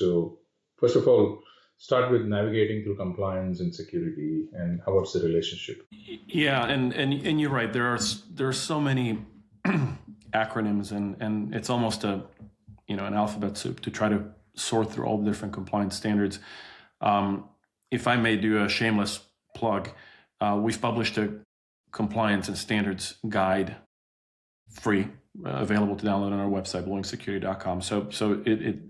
So first of all, start with navigating through compliance and security, and how what's the relationship? Yeah, and you're right. There are so many acronyms, and it's almost an alphabet soup to try to sort through all the different compliance standards. If I may do a shameless plug, we've published a compliance and standards guide, free, available to download on our website, blowing-security.com. So it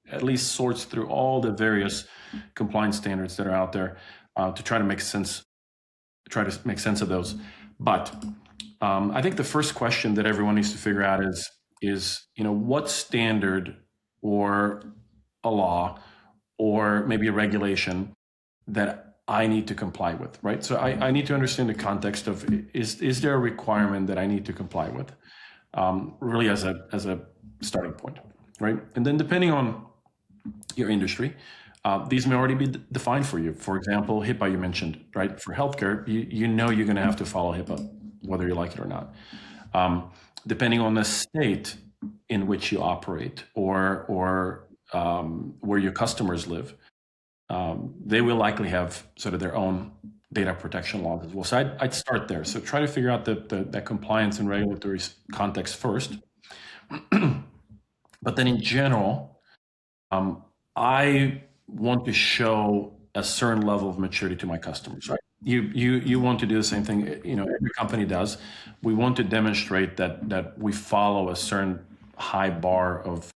at least sorts through all the various compliance standards that are out there to try to make sense of those. But I think the first question that everyone needs to figure out is what standard or a law or maybe a regulation that I need to comply with, right? So I need to understand the context of, is there a requirement that I need to comply with, really as a starting point, right? And then depending on your industry, these may already be defined for you. For example, HIPAA you mentioned, right? For healthcare, you're going to have to follow HIPAA, whether you like it or not. Depending on the state in which you operate or where your customers live, they will likely have sort of their own data protection laws as well. So I'd start there. So try to figure out the compliance and regulatory context first. But then in general, I want to show a certain level of maturity to my customers, right? You want to do the same thing, every company does. We want to demonstrate that we follow a certain high bar of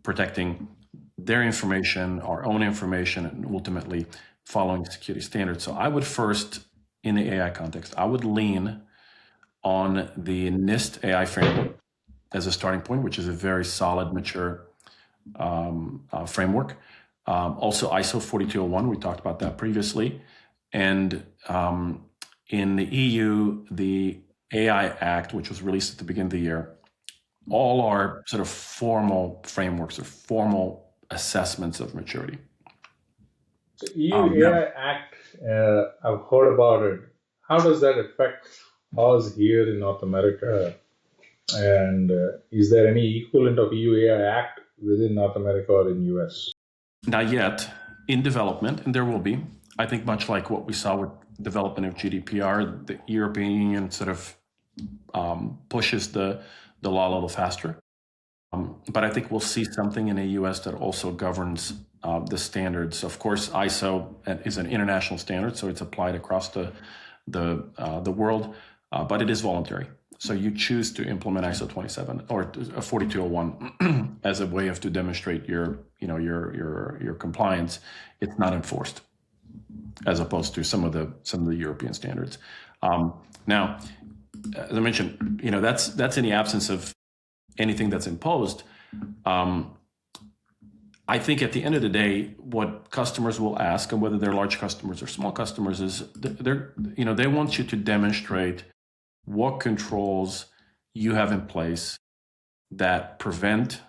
protecting their information, our own information, and ultimately following security standards. So I would first, in the AI context, I would lean on the NIST AI framework as a starting point, which is a very solid, mature framework. Also ISO 42001, we talked about that previously. And in the EU, the AI Act, which was released at the beginning of the year, all are sort of formal frameworks or formal assessments of maturity. So EU AI Act, I've heard about it. How does that affect us here in North America? And is there any equivalent of EU AI Act within North America or in US? Not yet, in development, and there will be. I think much like what we saw with development of GDPR, the European Union sort of pushes the law a little faster. But I think we'll see something in the US that also governs the standards. Of course, ISO is an international standard, so it's applied across the world, but it is voluntary. So you choose to implement ISO 27 or 4201 as a way to demonstrate your compliance. It's not enforced, as opposed to some of the European standards. Now, as I mentioned, that's in the absence of anything that's imposed. I think at the end of the day, what customers will ask, and whether they're large customers or small customers, is they want you to demonstrate what controls you have in place that prevent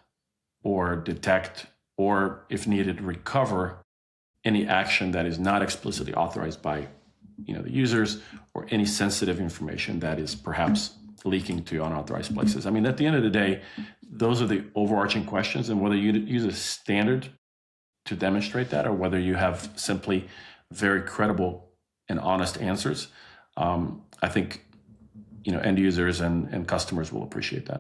or detect or, if needed, recover any action that is not explicitly authorized by the users, or any sensitive information that is perhaps leaking to unauthorized places. I mean, at the end of the day, those are the overarching questions, and whether you use a standard to demonstrate that or whether you have simply very credible and honest answers, I think end users and customers will appreciate that.